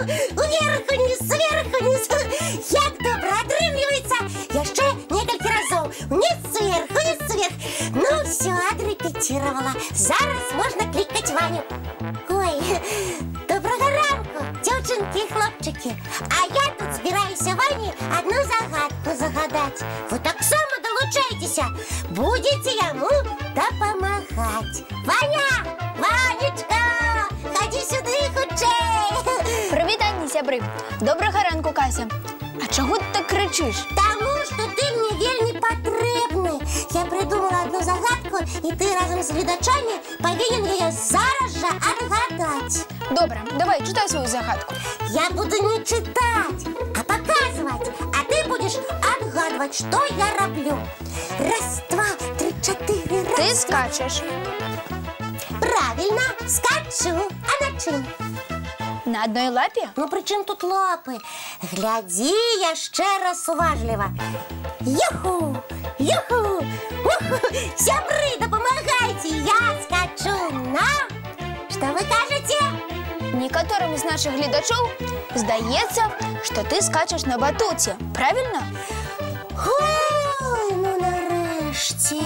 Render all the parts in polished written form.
Уверх-униз, сверх-униз. Як добра атрымліваецца. Яшчэ некалькі разоў. Униз, сверх, униз, сверх. Ну, все, адрэпетировала. Зараз можна клікаць Ваню. Ой, добрага ранку, дзяўчынкі і хлопчыкі. А я тут збіраюся Ване одну загадку загадаць. Вы таксама долучайтеся. Будете яму дапамагаць. Ваня! Ванечка! Ходи сюды хутчэй! Прывітанне, сябры! Добрага ранку, Кася! А чаго ты так крычыш? Таму, што ты мне вельмі патрэбны. Я придумала одну загадку, і ты разом з гледачамі павінен яе зараз жа адгадаць. Добра, давай, чытай сваю загадку. Я буду не читать, а показывать. А ты будешь отгадывать, что я роблю. Раз, два, три, четыре, раз. Ты скачешь. Правильно, скачу. А на чым? На одной лапе? Ну, при чым тут лапы? Гляди яшчэ раз уважліва. Юху! Юху! Уху! Сябры, дапамагайце! Я скачу на... Что вы кажете? Некоторым из наших гледачоў здаецца, што ты скачаш на батуце. Правильно? Ой, ну нарэшце.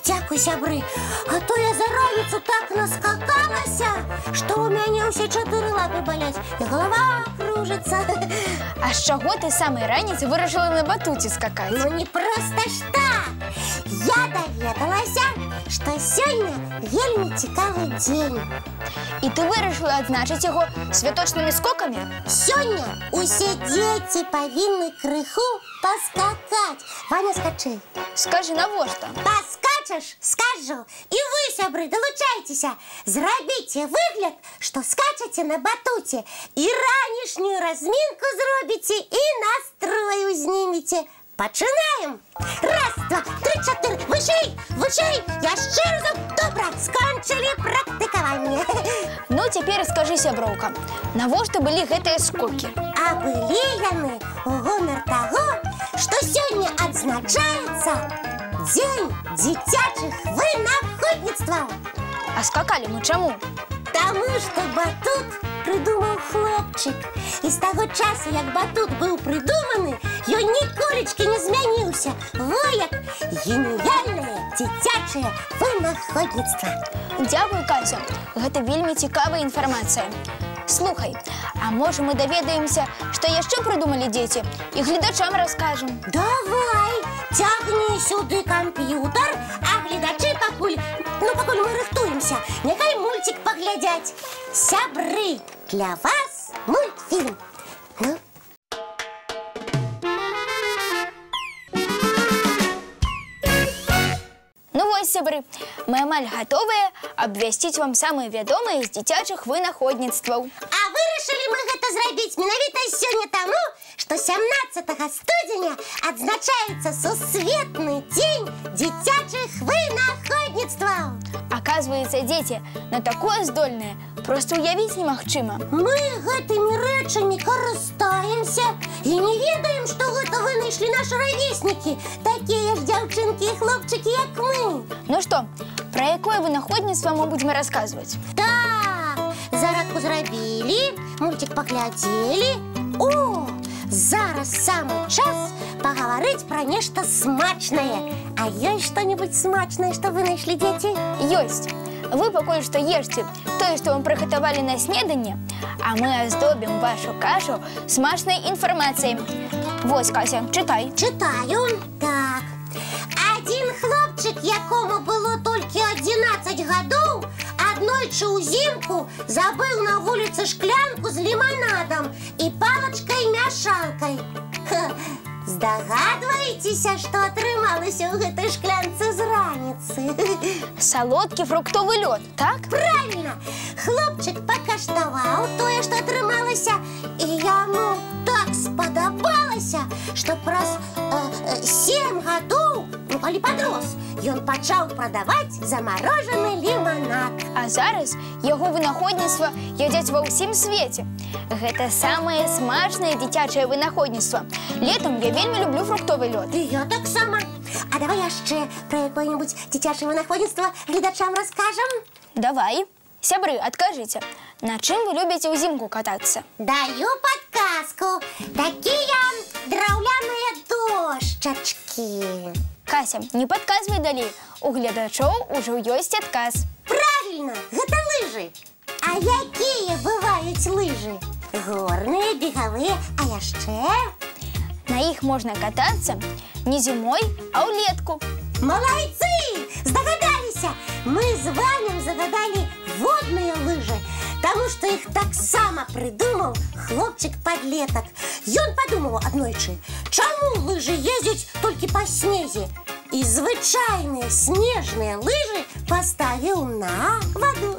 Дзякуй, сябры. А то я за раніцу так наскакалася, што ў мяне ўсе 4 лапы баляць і голова кружыцца. А з чаго ты самай раніцы вырашыла на батуце скакаць? Ну не проста ж так. Я даведалася, што сёння вельмі цікавы дзень. І ты вырашыла адзначыць яго святочнымі скокамі? Сёння усе дзеці павінны крыху паскакаць. Ваня, скачы. Скажи, навошта? Паскачаш, скажу. І вы, сябры, далучайцеся. Зрабіце выгляд, што скачаце на батуце. І ранішнюю размінку зробіце, і настрой узнімеце. Пачынаем! Раз, два, три, чатыры. Вышэй, вышэй! Яшчэ разок. Добра, скончылі практыкаванне. Ну, цяпер скажы, сяброўка, навошта былі гэтыя скокі? А былі яны ў гонар таго, што сёння адзначаецца дзень дзіцячых вынаходніцтваў. А скакалі мы чаму? Таму што батут придумаў хлопчык. І з таго часу, як батут быў придуманы, ён ніколечкі не змяніўся. Во як геніяльнае дзіцячае вынаходніцтва. Дзякуй, Кася, гэта вельмі цікавая інфармацыя. Слухай, а можа мы даведаемся, што яшчэ прыдумалі дзеці і гледачам раскажам? Давай, цягні сюды камп'ютар, а гледачы пакуль мы рыхтуемся, няхай мультик паглядзяць. Сябры, для вас мультфільм. Ну? Ну вось, сябры, мы амаль гатовыя абвясціць вам самыя вядомыя з дзіцячых вынаходніцтваў. А вырашылі мы гэта зрабіць менавіта сёння таму, што 17 студзеня адзначаецца сусветны дзень дзіцячых вынаходніцтваў. Аказваецца, дзеці на такое здольныя, проста ўявіць немагчыма. Мы гэтымі рэчамі карыстаемся і не ведаем, што гэта вынайшлі нашы равеснікі, такія ж дзяўчынкі і хлопчыкі, як мы. Ну што, пра якое вынаходніцтва мы будзем расказваць? Так, зарадку зрабілі, мультик паглядзелі. О, зараз самы час пагаварыць пра нешта смачнае. А ёсць што-небудзь смачнае, што вынайшлі дзеці? Ёсць. Вы пакуль што ешце тое, што вам прыгатавалі на снеданне, а мы аздобім вашу кашу смачнай інфармацыяй. Вось, Кася, чытай. Чытаю. Так. Адзін хлопчык, якому было толькі 11 гадоў, аднойчы ўзімку забыў на вуліцы шклянку з ліманадам і палачкай-мяшалкай. Здагадваецеся, што атрымалася ў гэтай шклянцы з раніцы? Салодкі фруктовы лёд, так? Правильно! Хлопчык пакаштаваў тое, што атрымалася, і яму так спадабалася, што праз 7 гадоў, калі падрос, ён пачаў прадаваць замарожаны ліманад. А зараз яго вынаходніцтва ядзяць ва ўсім свеце. Гэта самае смачнае дзіцячае вынаходніцтва. Летам я вельмі люблю фруктовы лёд. І я таксама. А давай яшчэ пра якое-небудзь дзіцячае вынаходніцтва гледачам раскажам? Давай. Сябры, адкажыце, на чым вы любіце ўзімку катацца? Даю подсказку. Такие драўляныя дошчачкі. Кася, не падказвай далей. У гледачоў ужо ёсць адказ. Правильно, гэта лыжы. А якія бываюць лыжы? Горныя, бегавыя, а яшчэ? На іх можна катацца не зімой, а ўлетку. Молодцы! Здогадаліся! Мы з вами загадали водныя лыжы, таму што іх таксама прыдумаў хлопчык-падлетак. Ён падумаў аднойчы, чаму лыжы ездзяць толькі па снезе? І звычайныя снежныя лыжы паставіў на ваду.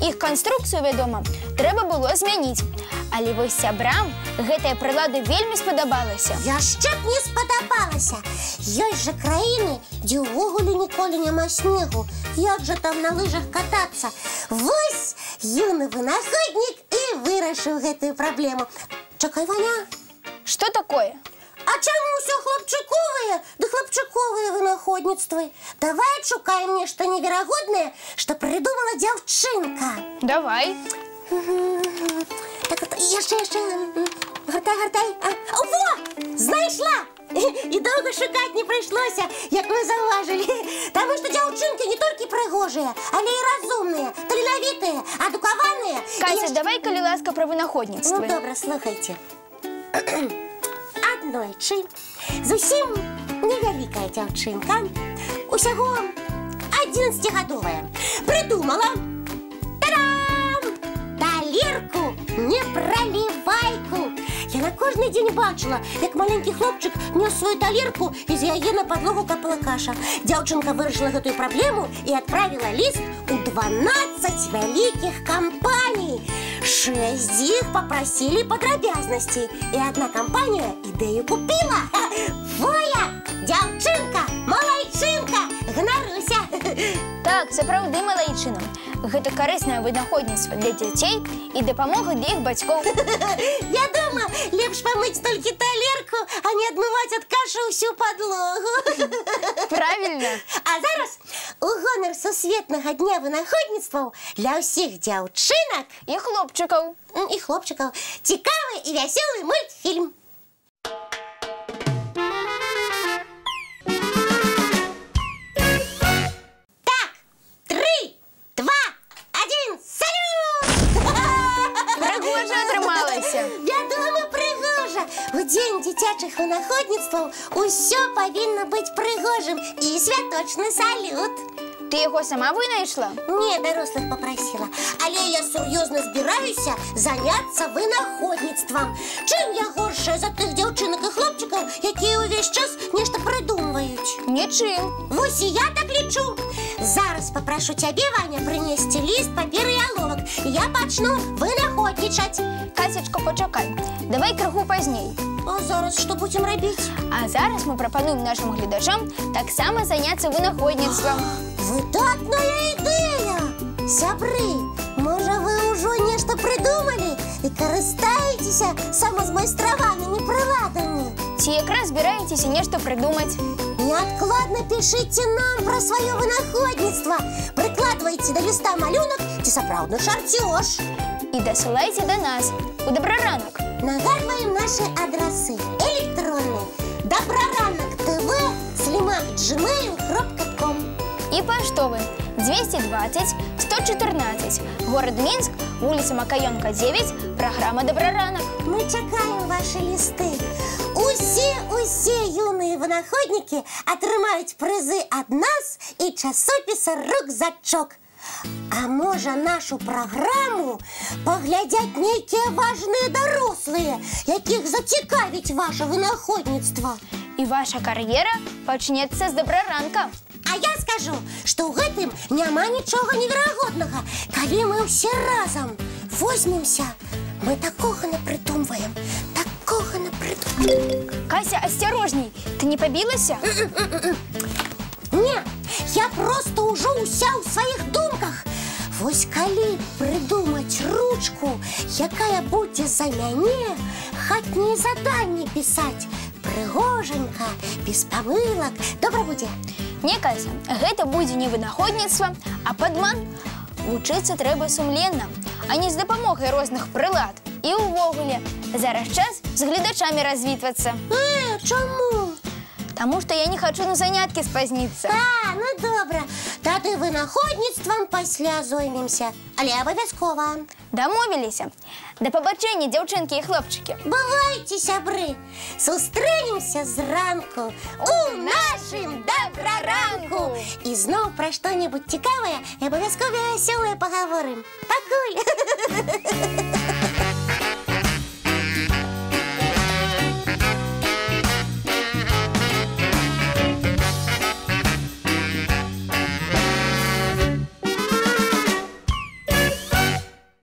Іх канструкцыю, вядома, трэба было змяніць. Але вось сябрам гэтая прылада вельмі спадабалася. Яшчэ б не спадабалася. Ёсць жа краіны, дзе ўвогуле ніколі няма снегу. Як жа там на лыжах катацца? Вось юны вынаходнік і вырашыў гэтую праблему. Чакай, Ваня. Што такое? А чаму ўсё хлопчыковыя ды хлопчыковыя вынаходніцтвы? Давай адшукаем нешта неверагоднае, што прыдумала дзяўчынка. Давай. Так, яшчэ. Гартай. Во! Знайшла! І доўга шукаць не прыйшлося, як вы заўважылі. Таму што дзяўчынкі не толькі прыгожыя, але і разумныя, таленавітыя, адукаваныя. Кася, давай, калі ласка, пра вынаходніцтвы. Ну, добра, слухайце. Аднойчы зусім невялікая дзяўчынка, усяго 11гадовая, прыдумала талерку непралівайку. Яна кожны дзень бачыла, як маленькі хлопчык нёс сваю талерку і з яе на падлогу капала каша. Дзяўчынка вырашыла гэтую праблему і адправіла ліст у 12 вялікіх кампаній. 6 з іх папрасілі падрабязнасці, і адна кампанія ідэю купіла. Воя, дзяўчынка, малайчынка, ганаруся. Так, сапраўды, малайчына. Гэта карыснае вынаходніцтва для дзяцей і дапамога для іх бацькоў. Я думаю, лепш памыць толькі талерку, а не адмываць ад кашы ўсю падлогу. Правильно. А зараз у гонар сусветнага дня вынаходніцтваў для ўсіх дзяўчынак І хлопчыкаў. і хлопчыкаў цікавы і вясёлы мультфільм. Так, 3, 2, 1, салют! Прыгожа атрымалася. Вядома, прыгожа. У дзень дзіцячых вынаходніцтваў усё павінна быць прыгожым і святочны салют. Ты яго сама вынайшла? Не, дарослых попросила. Але я сур'ёзна збіраюся заняцца вынаходніцтвам. Чым я горшая за тых дзяўчынак і хлопчыкаў, якія ўвесь час нешта прыдумваюць? Нічым. Вось і я так лічу. Зараз папрашу цябе, Ваня, прынесці ліст, папер і аловак. Я пачну вынаходнічаць. Касечка, пачакай. Давай крыху пазней. А зараз што будзем рабіць? А зараз мы прапануем нашым гледачам таксама заняцца вынаходніцтвам. Выдатная ідэя! Сябры, можа, вы ўжо нешта прыдумалі і карыстаецеся самазмайстраванымі прыладамі? Ці якраз збіраецеся нешта прыдумаць? Неадкладна пішыце нам пра сваё вынаходніцтва. Прыкладвайце да ліста малюнак ці сапраўдны чарцёж. І дасылайце да нас у Добраранак. Нагадваем наши адрасы электронные добраранок@gmail.com І паштовы 220 114, город Мінск, вуліца Макаёнка, 9, праграма Добраранак. Мы чакаем ваши листы. Усе юные вынаходники атрымаюць прызы ад нас і часопіса «Рюкзачок». А можа, нашу праграму паглядзяць нейкія важныя дарослыя, якіх зацікавіць ваше вынаходніцтва. І ваша кар'ера пачнецца з Добраранка. А я скажу, што ў гэтым няма нічога неверагоднага. Калі мы ўсе разам возьмемся, мы такога напрыдумваем. Кася, асцярожней, ты не пабілася? Не, я просто ўжо ўся ў сваіх думках. Вось калі прыдумаць ручку, якая будзе за мяне хатнія заданні пісаць. Прыгожанька, без памылак. Добра будзе? Не, Кася, гэта будзе не вынаходніцтва, а падман. Вучыцца трэба сумленна, а не з допомогою різних прилад. І увогуле, зараз час з глядачами розвітуватися. Чому? Тому що я не хочу на занятки спознитися. Ну добре. Тоді винаходництвом після зоймемося. Але обов'язково. Домовилися. До побачення, дівчинки і хлопчики. Бувайте, сябри. Зустрінемося зранку у нашим доброранку. І знов про що-небудь цікаве і обов'язково веселе поговоримо. Пакуй!